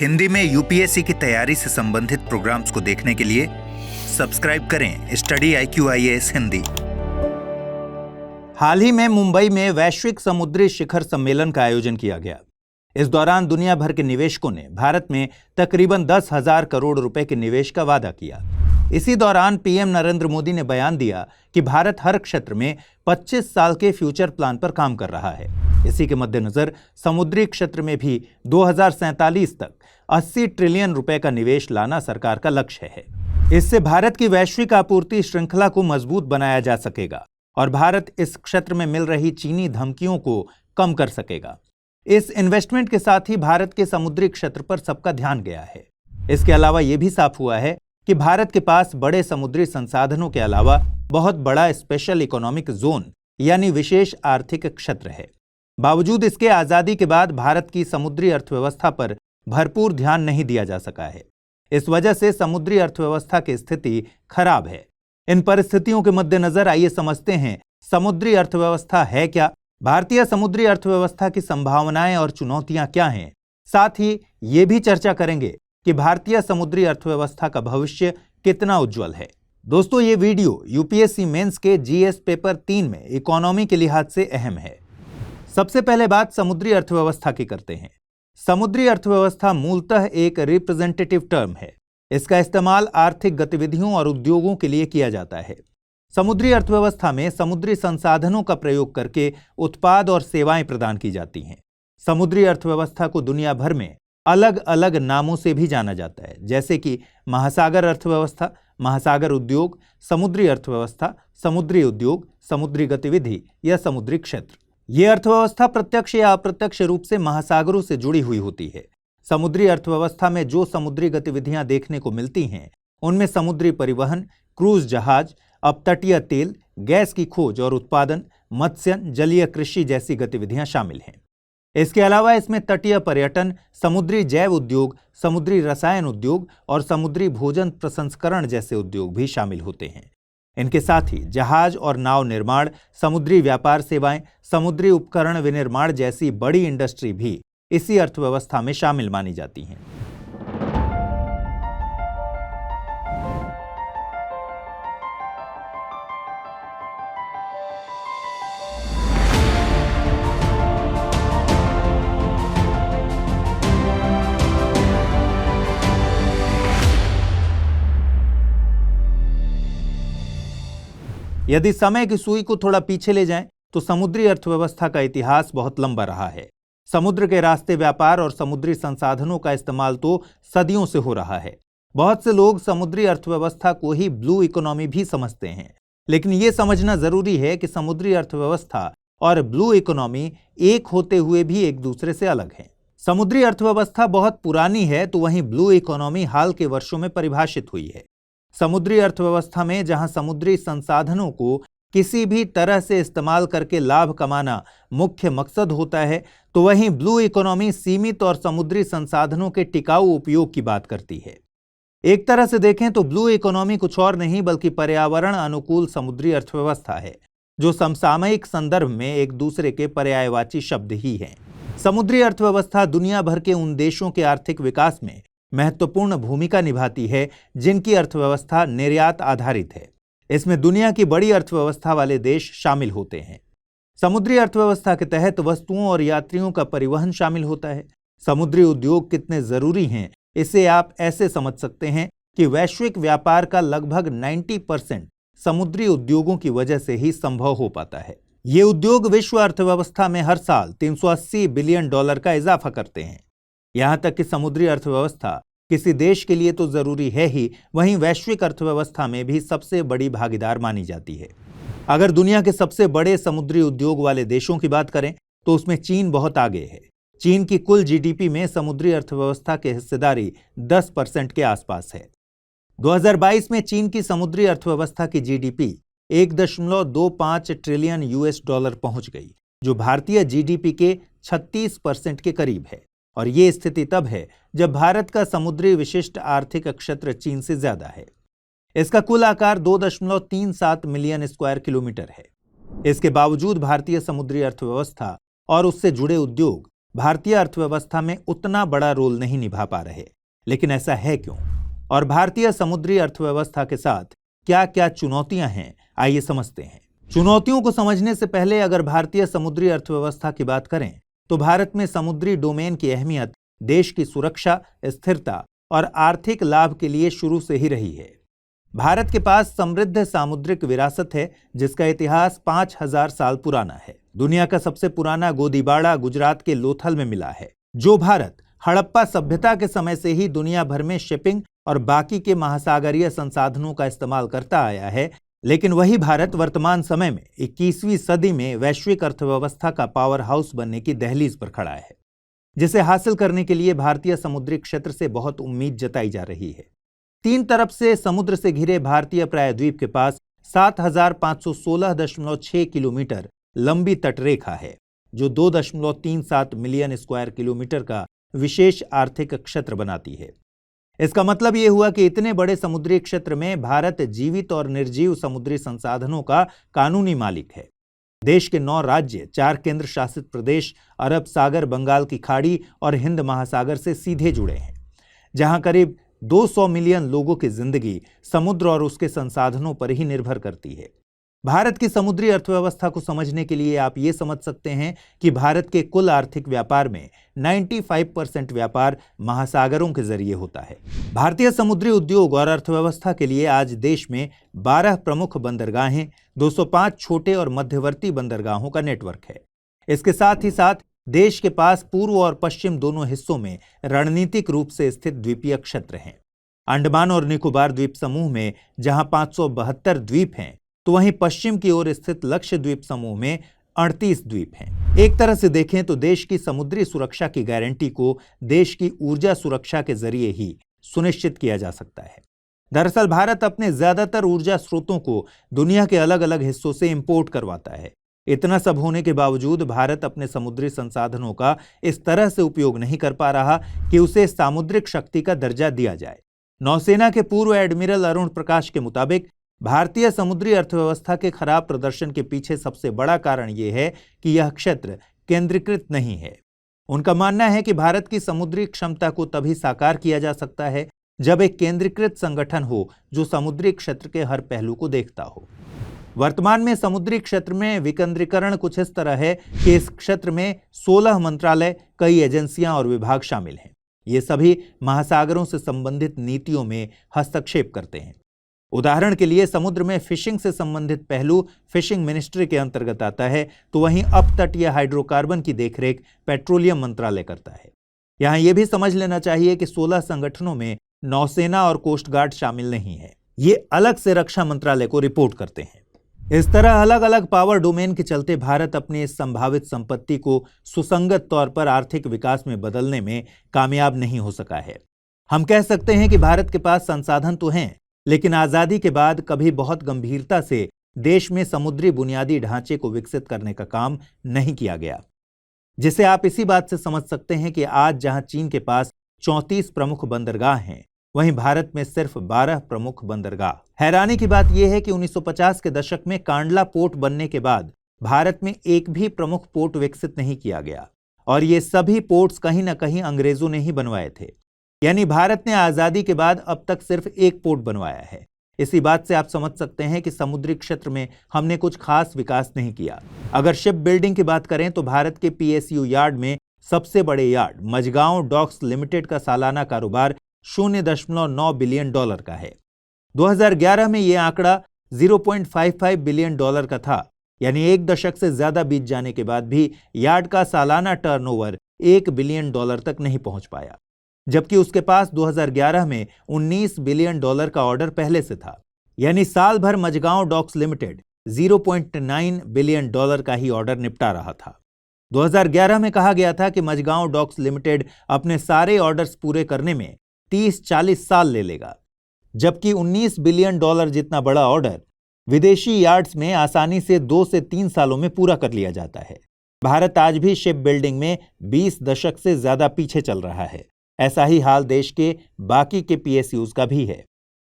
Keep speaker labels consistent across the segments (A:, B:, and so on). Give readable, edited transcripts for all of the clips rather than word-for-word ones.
A: हिंदी में यूपीएससी की तैयारी से संबंधित प्रोग्राम्स को देखने के लिए सब्सक्राइब करें स्टडी IQIAS हिंदी।
B: हाल ही में मुंबई में वैश्विक समुद्री शिखर सम्मेलन का आयोजन किया गया। इस दौरान दुनिया भर के निवेशकों ने भारत में तकरीबन 10,000 करोड़ रुपए के निवेश का वादा किया। इसी दौरान पीएम नरेंद्र मोदी ने बयान दिया कि भारत हर क्षेत्र में 25 साल के फ्यूचर प्लान पर काम कर रहा है। इसी के मद्देनजर समुद्री क्षेत्र में भी 2047 तक 80 ट्रिलियन रुपए का निवेश लाना सरकार का लक्ष्य है। इससे भारत की वैश्विक आपूर्ति श्रृंखला को मजबूत बनाया जा सकेगा और भारत इस क्षेत्र में मिल रही चीनी धमकियों को कम कर सकेगा। इस इन्वेस्टमेंट के साथ ही भारत के समुद्री क्षेत्र पर सबका ध्यान गया है। इसके अलावा यह भी साफ हुआ है कि भारत के पास बड़े समुद्री संसाधनों के अलावा बहुत बड़ा स्पेशल इकोनॉमिक जोन यानी विशेष आर्थिक क्षेत्र है। बावजूद इसके आजादी के बाद भारत की समुद्री अर्थव्यवस्था पर भरपूर ध्यान नहीं दिया जा सका है। इस वजह से समुद्री अर्थव्यवस्था की स्थिति खराब है। इन परिस्थितियों के मद्देनजर आइए समझते हैं समुद्री अर्थव्यवस्था है क्या, भारतीय समुद्री अर्थव्यवस्था की संभावनाएं और चुनौतियां क्या हैं। साथ ही ये भी चर्चा करेंगे कि भारतीय समुद्री अर्थव्यवस्था का भविष्य कितना उज्जवल है। दोस्तों, ये वीडियो यूपीएससी मेंस के जीएस पेपर 3 में इकोनॉमी के लिहाज से अहम है। सबसे पहले बात समुद्री अर्थव्यवस्था की करते हैं। समुद्री अर्थव्यवस्था मूलतः एक रिप्रेजेंटेटिव टर्म है। इसका इस्तेमाल आर्थिक गतिविधियों और उद्योगों के लिए किया जाता है। समुद्री अर्थव्यवस्था में समुद्री संसाधनों का प्रयोग करके उत्पाद और सेवाएं प्रदान की जाती हैं। समुद्री अर्थव्यवस्था को दुनिया भर में अलग अलग नामों से भी जाना जाता है, जैसे कि महासागर अर्थव्यवस्था, महासागर उद्योग, समुद्री अर्थव्यवस्था, समुद्री उद्योग, समुद्री गतिविधि या समुद्री क्षेत्र। ये अर्थव्यवस्था प्रत्यक्ष या अप्रत्यक्ष रूप से महासागरों से जुड़ी हुई होती है। समुद्री अर्थव्यवस्था में जो समुद्री गतिविधियां देखने को मिलती हैं, उनमें समुद्री परिवहन, क्रूज जहाज, अपतटीय तेल, गैस की खोज और उत्पादन, मत्स्यन, जलीय कृषि जैसी गतिविधियां शामिल हैं। इसके अलावा इसमें तटीय पर्यटन, समुद्री जैव उद्योग, समुद्री रसायन उद्योग और समुद्री भोजन प्रसंस्करण जैसे उद्योग भी शामिल होते हैं। इनके साथ ही जहाज और नाव निर्माण, समुद्री व्यापार सेवाएं, समुद्री उपकरण विनिर्माण जैसी बड़ी इंडस्ट्री भी इसी अर्थव्यवस्था में शामिल मानी जाती हैं। यदि समय की सुई को थोड़ा पीछे ले जाएं, तो समुद्री अर्थव्यवस्था का इतिहास बहुत लंबा रहा है। समुद्र के रास्ते व्यापार और समुद्री संसाधनों का इस्तेमाल तो सदियों से हो रहा है। बहुत से लोग समुद्री अर्थव्यवस्था को ही ब्लू इकोनॉमी भी समझते हैं, लेकिन ये समझना जरूरी है कि समुद्री अर्थव्यवस्था और ब्लू इकोनॉमी एक होते हुए भी एक दूसरे से अलग हैं। समुद्री अर्थव्यवस्था बहुत पुरानी है, तो वहीं ब्लू इकोनॉमी हाल के वर्षों में परिभाषित हुई है। समुद्री अर्थव्यवस्था में जहां समुद्री संसाधनों को किसी भी तरह से इस्तेमाल करके लाभ कमाना मुख्य मकसद होता है, तो वहीं ब्लू इकोनॉमी सीमित और समुद्री संसाधनों के टिकाऊ उपयोग की बात करती है। एक तरह से देखें तो ब्लू इकोनॉमी कुछ और नहीं बल्कि पर्यावरण अनुकूल समुद्री अर्थव्यवस्था है, जो समसामयिक संदर्भ में एक दूसरे के पर्यायवाची शब्द ही हैं। समुद्री अर्थव्यवस्था दुनिया भर के उन देशों के आर्थिक विकास में महत्वपूर्ण भूमिका निभाती है जिनकी अर्थव्यवस्था निर्यात आधारित है। इसमें दुनिया की बड़ी अर्थव्यवस्था वाले देश शामिल होते हैं। समुद्री अर्थव्यवस्था के तहत वस्तुओं और यात्रियों का परिवहन शामिल होता है। समुद्री उद्योग कितने जरूरी हैं, इसे आप ऐसे समझ सकते हैं कि वैश्विक व्यापार का लगभग 90% समुद्री उद्योगों की वजह से ही संभव हो पाता है। ये उद्योग विश्व अर्थव्यवस्था में हर साल $380 बिलियन का इजाफा करते हैं। यहां तक कि समुद्री अर्थव्यवस्था किसी देश के लिए तो जरूरी है ही, वहीं वैश्विक अर्थव्यवस्था में भी सबसे बड़ी भागीदार मानी जाती है। अगर दुनिया के सबसे बड़े समुद्री उद्योग वाले देशों की बात करें तो उसमें चीन बहुत आगे है। चीन की कुल जीडीपी में समुद्री अर्थव्यवस्था की हिस्सेदारी 10% के आसपास है। 2022 में चीन की समुद्री अर्थव्यवस्था की जीडीपी 1.25 ट्रिलियन US$ पहुंच गई, जो भारतीय जीडीपी के 36% के करीब है। और ये स्थिति तब है जब भारत का समुद्री विशिष्ट आर्थिक क्षेत्र चीन से ज्यादा है। इसका कुल आकार 2.37 मिलियन स्क्वायर किलोमीटर है। इसके बावजूद भारतीय समुद्री अर्थव्यवस्था और उससे जुड़े उद्योग भारतीय अर्थव्यवस्था में उतना बड़ा रोल नहीं निभा पा रहे। लेकिन ऐसा है क्यों? और भारतीय समुद्री अर्थव्यवस्था के साथ क्या क्या चुनौतियां हैं, आइए समझते हैं। चुनौतियों को समझने से पहले अगर भारतीय समुद्री अर्थव्यवस्था की बात करें तो भारत में समुद्री डोमेन की अहमियत देश की सुरक्षा, स्थिरता और आर्थिक लाभ के लिए शुरू से ही रही है। भारत के पास समृद्ध सामुद्रिक विरासत है जिसका इतिहास 5000 साल पुराना है। दुनिया का सबसे पुराना गोदीबाड़ा गुजरात के लोथल में मिला है। जो भारत हड़प्पा सभ्यता के समय से ही दुनिया भर में शिपिंग और बाकी के महासागरीय संसाधनों का इस्तेमाल करता आया है, लेकिन वही भारत वर्तमान समय में 21वीं सदी में वैश्विक अर्थव्यवस्था का पावर हाउस बनने की दहलीज पर खड़ा है, जिसे हासिल करने के लिए भारतीय समुद्री क्षेत्र से बहुत उम्मीद जताई जा रही है। 3 तरफ से समुद्र से घिरे भारतीय प्रायद्वीप के पास 7516.6 किलोमीटर लंबी तटरेखा है, जो 2.37 मिलियन स्क्वायर किलोमीटर का विशेष आर्थिक क्षेत्र बनाती है। इसका मतलब यह हुआ कि इतने बड़े समुद्री क्षेत्र में भारत जीवित और निर्जीव समुद्री संसाधनों का कानूनी मालिक है। देश के 9 राज्य, 4 केंद्र शासित प्रदेश अरब सागर, बंगाल की खाड़ी और हिंद महासागर से सीधे जुड़े हैं, जहां करीब 200 मिलियन लोगों की जिंदगी समुद्र और उसके संसाधनों पर ही निर्भर करती है। भारत की समुद्री अर्थव्यवस्था को समझने के लिए आप ये समझ सकते हैं कि भारत के कुल आर्थिक व्यापार में 95% व्यापार महासागरों के जरिए होता है। भारतीय समुद्री उद्योग और अर्थव्यवस्था के लिए आज देश में 12 प्रमुख बंदरगाहें, 205 छोटे और मध्यवर्ती बंदरगाहों का नेटवर्क है। इसके साथ ही साथ देश के पास पूर्व और पश्चिम दोनों हिस्सों में रणनीतिक रूप से स्थित द्वीपीय क्षेत्र हैं। अंडमान और निकोबार द्वीप समूह में जहां 572 द्वीप हैं, तो वहीं पश्चिम की ओर स्थित लक्षद्वीप समूह में 38 द्वीप हैं। एक तरह से देखें तो देश की समुद्री सुरक्षा की गारंटी को देश की ऊर्जा सुरक्षा के जरिए ही सुनिश्चित किया जा सकता है। दरअसल भारत अपने ज्यादातर ऊर्जा स्रोतों को दुनिया के अलग अलग हिस्सों से इंपोर्ट करवाता है। इतना सब होने के बावजूद भारत अपने समुद्री संसाधनों का इस तरह से उपयोग नहीं कर पा रहा कि उसे सामुद्रिक शक्ति का दर्जा दिया जाए। नौसेना के पूर्व एडमिरल अरुण प्रकाश के मुताबिक भारतीय समुद्री अर्थव्यवस्था के खराब प्रदर्शन के पीछे सबसे बड़ा कारण यह है कि यह क्षेत्र केंद्रीकृत नहीं है। उनका मानना है कि भारत की समुद्री क्षमता को तभी साकार किया जा सकता है जब एक केंद्रीकृत संगठन हो जो समुद्री क्षेत्र के हर पहलू को देखता हो। वर्तमान में समुद्री क्षेत्र में विकेंद्रीकरण कुछ इस तरह है कि इस क्षेत्र में 16 मंत्रालय, कई एजेंसियां और विभाग शामिल हैं। ये सभी महासागरों से संबंधित नीतियों में हस्तक्षेप करते हैं। उदाहरण के लिए समुद्र में फिशिंग से संबंधित पहलू फिशिंग मिनिस्ट्री के अंतर्गत आता है, तो वहीं अपतटीय हाइड्रोकार्बन की देखरेख पेट्रोलियम मंत्रालय करता है। यहां यह भी समझ लेना चाहिए कि 16 संगठनों में नौसेना और कोस्ट गार्ड शामिल नहीं है। ये अलग से रक्षा मंत्रालय को रिपोर्ट करते हैं। इस तरह अलग अलग पावर डोमेन के चलते भारत अपनी इस संभावित संपत्ति को सुसंगत तौर पर आर्थिक विकास में बदलने में कामयाब नहीं हो सका है। हम कह सकते हैं कि भारत के पास संसाधन तो हैं, लेकिन आजादी के बाद कभी बहुत गंभीरता से देश में समुद्री बुनियादी ढांचे को विकसित करने का काम नहीं किया गया, जिसे आप इसी बात से समझ सकते हैं कि आज जहां चीन के पास 34 प्रमुख बंदरगाह हैं, वहीं भारत में सिर्फ 12 प्रमुख बंदरगाह। हैरानी की बात यह है कि 1950 के दशक में कांडला पोर्ट बनने के बाद भारत में एक भी प्रमुख पोर्ट विकसित नहीं किया गया, और ये सभी पोर्ट्स कहीं ना कहीं अंग्रेजों ने ही बनवाए थे। यानी भारत ने आजादी के बाद अब तक सिर्फ एक पोर्ट बनवाया है। इसी बात से आप समझ सकते हैं कि समुद्री क्षेत्र में हमने कुछ खास विकास नहीं किया। अगर शिप बिल्डिंग की बात करें तो भारत के PSU यार्ड में सबसे बड़े यार्ड मझगांव डॉक्स लिमिटेड का सालाना कारोबार $0.9 बिलियन का है। 2011 में यह आंकड़ा $0.55 बिलियन का था। यानी एक दशक से ज्यादा बीत जाने के बाद भी यार्ड का सालाना टर्नओवर $1 बिलियन तक नहीं पहुंच पाया, जबकि उसके पास 2011 में $19 बिलियन का ऑर्डर पहले से था। यानी साल भर मझगांव डॉक्स लिमिटेड $0.9 बिलियन का ही ऑर्डर निपटा रहा था। 2011 में कहा गया था कि मझगांव डॉक्स लिमिटेड अपने सारे ऑर्डर्स पूरे करने में 30-40 साल ले लेगा, जबकि $19 बिलियन जितना बड़ा ऑर्डर विदेशी यार्ड्स में आसानी से 2 से 3 सालों में पूरा कर लिया जाता है। भारत आज भी शिप बिल्डिंग में 20 दशक से ज्यादा पीछे चल रहा है। ऐसा ही हाल देश के बाकी के PSUs का भी है।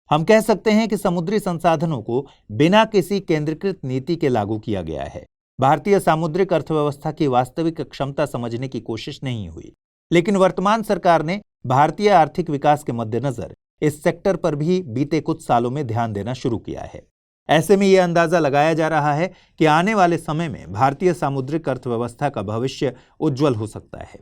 B: हम कह सकते हैं कि समुद्री संसाधनों को बिना किसी केंद्रीकृत नीति के लागू किया गया है। भारतीय सामुद्रिक अर्थव्यवस्था की वास्तविक क्षमता समझने की कोशिश नहीं हुई। लेकिन वर्तमान सरकार ने भारतीय आर्थिक विकास के मद्देनजर इस सेक्टर पर भी बीते कुछ सालों में ध्यान देना शुरू किया है। ऐसे में यह अंदाजा लगाया जा रहा है कि आने वाले समय में भारतीय सामुद्रिक अर्थव्यवस्था का भविष्य उज्जवल हो सकता है।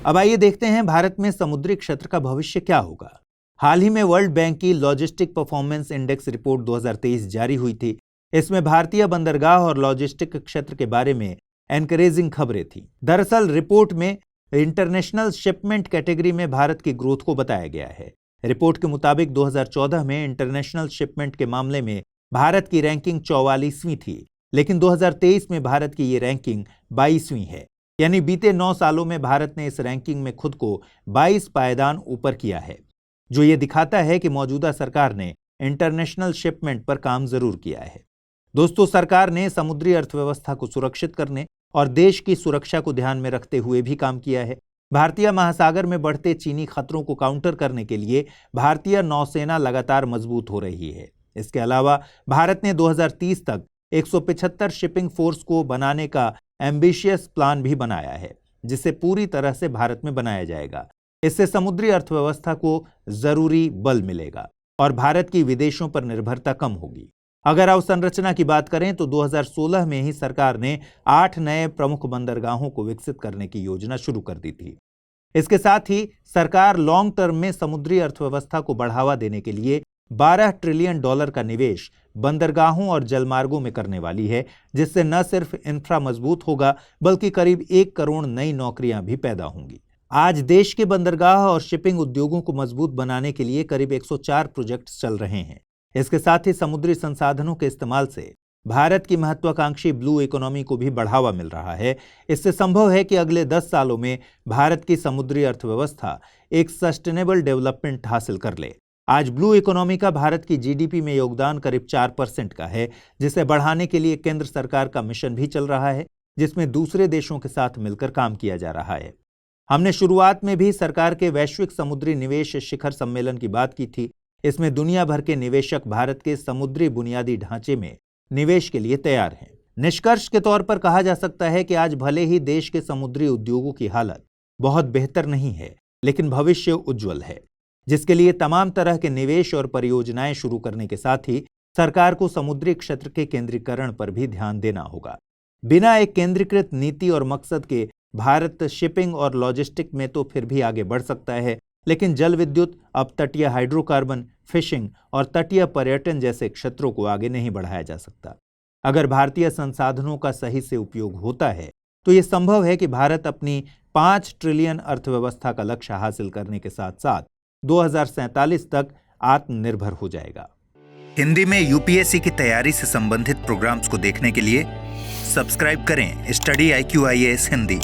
B: अब आइए देखते हैं भारत में समुद्री क्षेत्र का भविष्य क्या होगा। हाल ही में वर्ल्ड बैंक की लॉजिस्टिक परफॉर्मेंस इंडेक्स रिपोर्ट 2023 जारी हुई थी। इसमें भारतीय बंदरगाह और लॉजिस्टिक क्षेत्र के बारे में एनकरेजिंग खबरें थी। दरअसल रिपोर्ट में इंटरनेशनल शिपमेंट कैटेगरी में भारत की ग्रोथ को बताया गया है। रिपोर्ट के मुताबिक 2014 में इंटरनेशनल शिपमेंट के मामले में भारत की रैंकिंग 44वीं थी, लेकिन 2023 में भारत की ये रैंकिंग 22वीं है। यानी बीते 9 सालों में भारत ने इस रैंकिंग में खुद को 22 पायदान ऊपर किया है, जो ये दिखाता है कि मौजूदा सरकार ने इंटरनेशनल शिपमेंट पर काम जरूर किया है। दोस्तों, सरकार ने समुद्री अर्थव्यवस्था को सुरक्षित करने और देश की सुरक्षा को ध्यान में रखते हुए भी काम किया है। भारतीय महासागर में बढ़ते चीनी खतरों को काउंटर करने के लिए भारतीय नौसेना लगातार मजबूत हो रही है। इसके अलावा भारत ने 2030 तक 175 शिपिंग फोर्स को बनाने का एम्बिशियस प्लान भी बनाया है, जिसे पूरी तरह से भारत में बनाया जाएगा। इससे समुद्री अर्थव्यवस्था को जरूरी बल मिलेगा और भारत की विदेशों पर निर्भरता कम होगी। अगर अवसंरचना की बात करें तो 2016 में ही सरकार ने 8 नए प्रमुख बंदरगाहों को विकसित करने की योजना शुरू कर दी थी। इसके साथ ही सरकार लॉन्ग टर्म में समुद्री अर्थव्यवस्था को बढ़ावा देने के लिए $12 ट्रिलियन का निवेश बंदरगाहों और जलमार्गों में करने वाली है, जिससे न सिर्फ इंफ्रा मजबूत होगा बल्कि करीब 1 करोड़ नई नौकरियां भी पैदा होंगी। आज देश के बंदरगाह और शिपिंग उद्योगों को मजबूत बनाने के लिए करीब 104 प्रोजेक्ट्स चल रहे हैं। इसके साथ ही समुद्री संसाधनों के इस्तेमाल से भारत की महत्वाकांक्षी ब्लू इकोनॉमी को भी बढ़ावा मिल रहा है। इससे संभव है कि अगले 10 सालों में भारत की समुद्री अर्थव्यवस्था एक सस्टेनेबल डेवलपमेंट हासिल कर ले। आज ब्लू इकोनॉमी का भारत की जीडीपी में योगदान करीब 4% का है, जिसे बढ़ाने के लिए केंद्र सरकार का मिशन भी चल रहा है, जिसमें दूसरे देशों के साथ मिलकर काम किया जा रहा है। हमने शुरुआत में भी सरकार के वैश्विक समुद्री निवेश शिखर सम्मेलन की बात की थी। इसमें दुनिया भर के निवेशक भारत के समुद्री बुनियादी ढांचे में निवेश के लिए तैयार हैं। निष्कर्ष के तौर पर कहा जा सकता है कि आज भले ही देश के समुद्री उद्योगों की हालत बहुत बेहतर नहीं है, लेकिन भविष्य उज्जवल है, जिसके लिए तमाम तरह के निवेश और परियोजनाएं शुरू करने के साथ ही सरकार को समुद्री क्षेत्र के केंद्रीकरण पर भी ध्यान देना होगा। बिना एक केंद्रीकृत नीति और मकसद के भारत शिपिंग और लॉजिस्टिक में तो फिर भी आगे बढ़ सकता है, लेकिन जल विद्युत, अब तटीय हाइड्रोकार्बन, फिशिंग और तटीय पर्यटन जैसे क्षेत्रों को आगे नहीं बढ़ाया जा सकता। अगर भारतीय संसाधनों का सही से उपयोग होता है तो ये संभव है कि भारत अपनी 5 ट्रिलियन अर्थव्यवस्था का लक्ष्य हासिल करने के साथ साथ 2047 तक आत्मनिर्भर हो जाएगा।
A: हिंदी में यूपीएससी की तैयारी से संबंधित प्रोग्राम्स को देखने के लिए सब्सक्राइब करें स्टडी IQ IAS हिंदी।